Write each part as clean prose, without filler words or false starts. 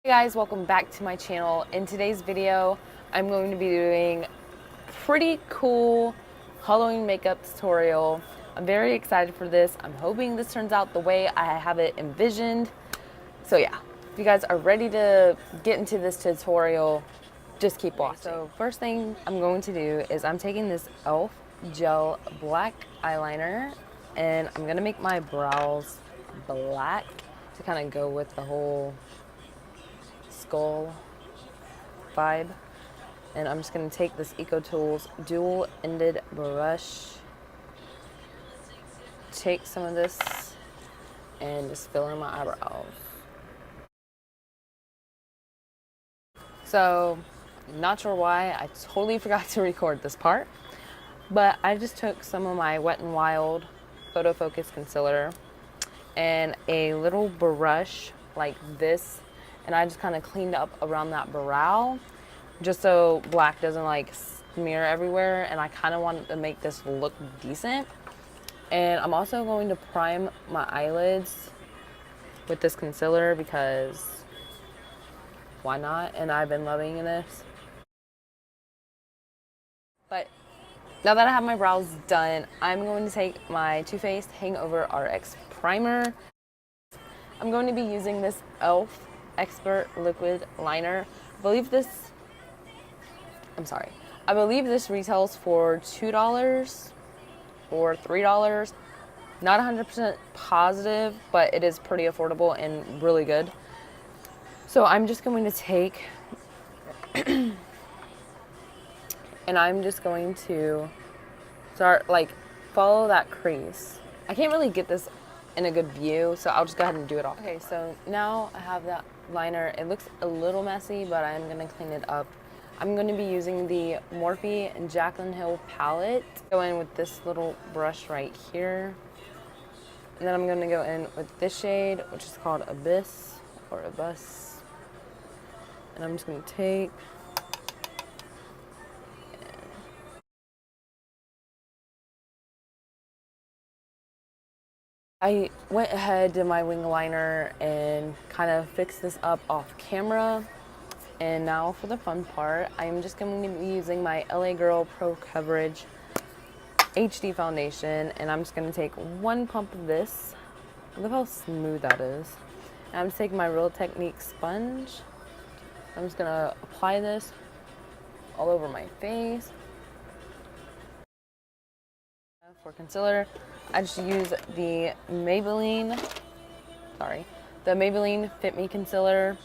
Hey guys, welcome back to my channel. In today's video, I'm going to be doing pretty cool Halloween makeup tutorial. I'm very excited for this. I'm hoping this turns out the way I have it envisioned. So yeah, if you guys are ready to get into this tutorial, just keep watching. So first thing I'm going to do is I'm taking this e.l.f. gel black eyeliner and I'm gonna make my brows black to kind of go with the whole skull vibe. And I'm just going to take this EcoTools dual-ended brush, take some of this, and just fill in my eyebrows. So, not sure why, I totally forgot to record this part, but I just took some of my Wet n Wild Photo Focus Concealer and a little brush like this, and I just kind of cleaned up around that brow just so black doesn't like smear everywhere, and I kind of wanted to make this look decent. And I'm also going to prime my eyelids with this concealer because why not? And I've been loving this. But now that I have my brows done, I'm going to take my Too Faced Hangover RX primer. I'm going to be using this e.l.f. Expert Liquid Liner. I believe this retails for $2 or $3. Not 100% positive, but it is pretty affordable and really good. So I'm just going to take and I'm just going to start follow that crease. I can't really get this in a good view, so I'll just go ahead and do it all. Okay, so now I have that liner. It looks a little messy, but I'm gonna clean it up. I'm going to be using the Morphe and Jaclyn Hill palette. Go in with this little brush right here. And then I'm going to go in with this shade, which is called Abyss or Abyss. And I'm just going to take I went ahead, did my wing liner, and kind of fixed this up off camera. And now for the fun part, I'm just going to be using my LA Girl Pro Coverage HD foundation, and I'm just going to take one pump of this. Look how smooth that is. And I'm just taking my Real Technique sponge. I'm just going to apply this all over my face. For concealer, I just use the Maybelline Fit Me Concealer.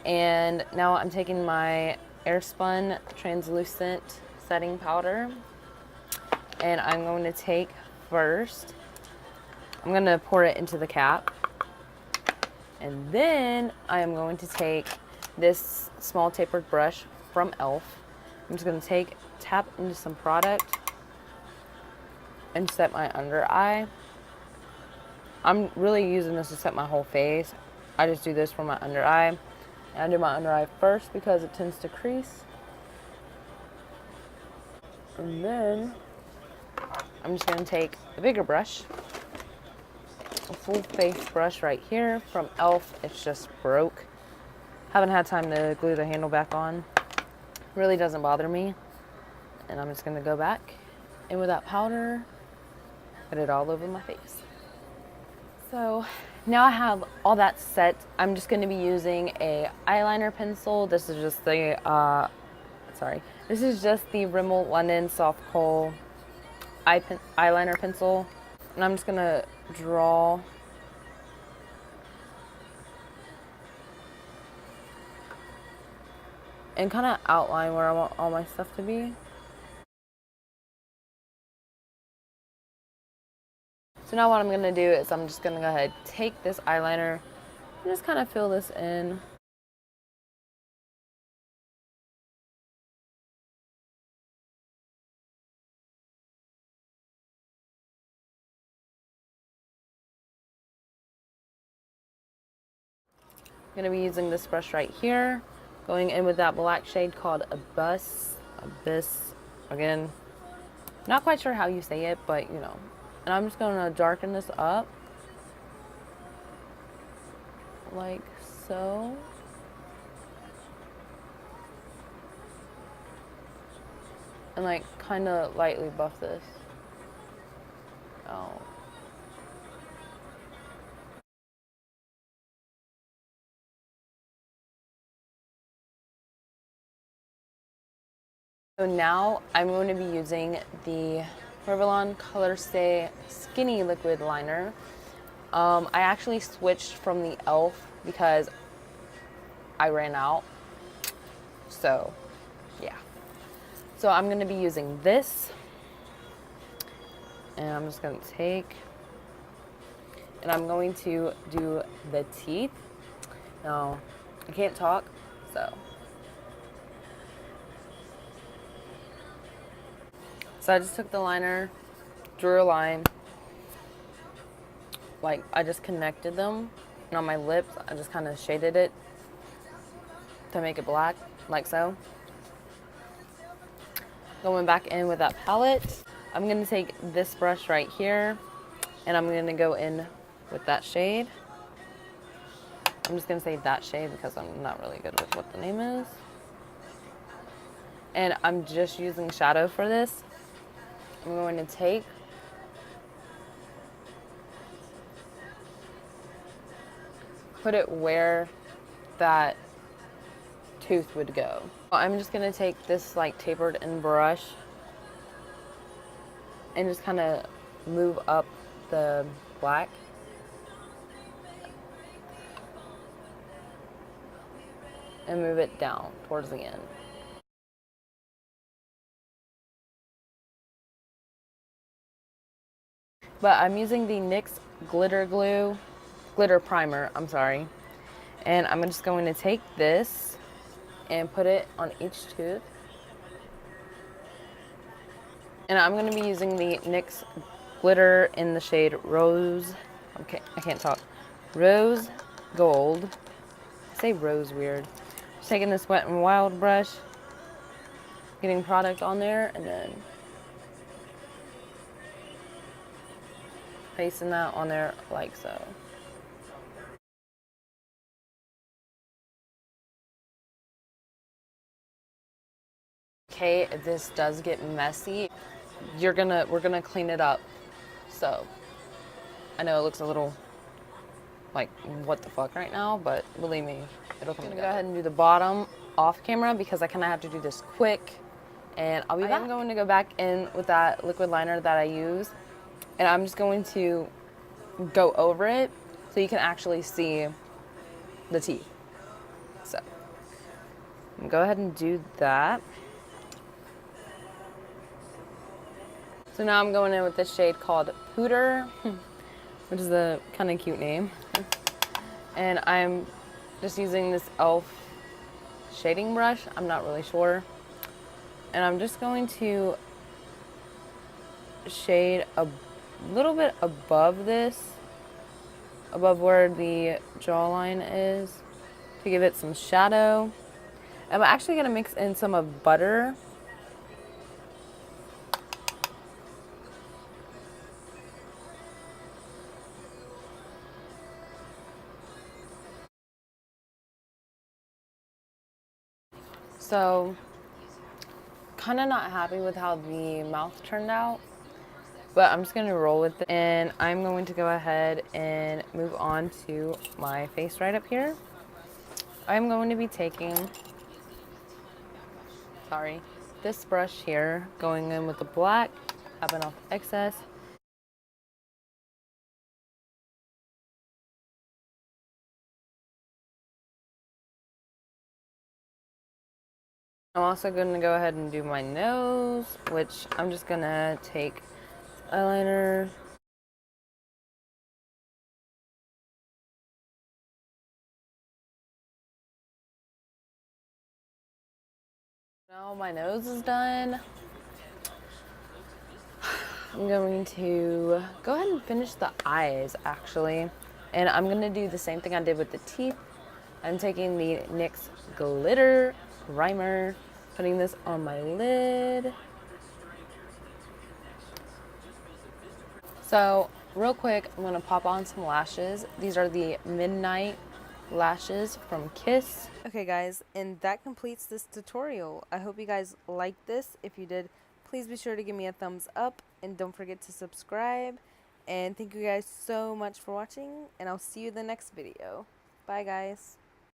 And now I'm taking my Airspun Translucent Setting Powder. And I'm going to take first, I'm going to pour it into the cap. And then I am going to take this small tapered brush from e.l.f. I'm just going to tap into some product and set my under eye. I'm really using this to set my whole face. I just do this for my under eye. And I do my under eye first because it tends to crease. And then I'm just going to take a bigger brush, a full face brush right here from e.l.f. It's just broke. Haven't had time to glue the handle back on. Really doesn't bother me. And I'm just going to go back in with that powder, put it all over my face. So now I have all that set. I'm just going to be using a eyeliner pencil. This is just the Rimmel London Soft Kohl eyeliner pencil, and I'm just going to draw and kind of outline where I want all my stuff to be. So now what I'm going to do is I'm just going to go ahead, take this eyeliner, and just kind of fill this in. I'm going to be using this brush right here, going in with that black shade called Abyss. Again, not quite sure how you say it, but you know. And I'm just going to darken this up like so. and like kind of lightly buff this. Oh. So now I'm going to be using the Revlon Color Stay Skinny Liquid Liner. I actually switched from the e.l.f. because I ran out. So, yeah. So I'm going to be using this. And I'm just going to take, and I'm going to do the teeth. Now, I can't talk, so. So I just took the liner, drew a line, like I just connected them, and on my lips, I just kind of shaded it to make it black, like so. Going back in with that palette, I'm gonna take this brush right here, and I'm gonna go in with that shade. I'm just gonna say that shade because I'm not really good with what the name is. And I'm just using shadow for this. I'm going to take put it where that tooth would go. I'm just gonna take this like tapered in brush and just kind of move up the black. And move it down towards the end. But I'm using the NYX glitter primer, I'm sorry. And I'm just going to take this and put it on each tooth. And I'm going to be using the NYX glitter in the shade Rose. Okay, I can't talk. Rose Gold. I say rose weird. Just taking this Wet n Wild brush, getting product on there, and then pasting that on there like so. Okay, this does get messy. We're gonna clean it up. So I know it looks a little like what the fuck right now, but believe me, it'll come together. Go ahead and do the bottom off camera because I kind of have to do this quick, and I'll be back. I'm going to go back in with that liquid liner that I use, and I'm just going to go over it so you can actually see the teeth. So go ahead and do that. So now I'm going in with this shade called Pooter, which is a kind of cute name. And I'm just using this e.l.f. shading brush. I'm not really sure. And I'm just going to shade a little bit above this, above where the jawline is, to give it some shadow. I'm actually going to mix in some of butter. So, kind of not happy with how the mouth turned out, but I'm just going to roll with it. And I'm going to go ahead and move on to my face right up here. I'm going to be taking, this brush here, going in with the black, tapping off excess. I'm also going to go ahead and do my nose, which I'm just going to take eyeliner. Now my nose is done. I'm going to go ahead and finish the eyes, actually. And I'm going to do the same thing I did with the teeth. I'm taking the NYX glitter primer, putting this on my lid. So real quick, I'm gonna pop on some lashes. These are the Midnight lashes from Kiss. Okay guys, and that completes this tutorial. I hope you guys liked this. If you did, please be sure to give me a thumbs up and don't forget to subscribe. And thank you guys so much for watching, and I'll see you in the next video. Bye guys.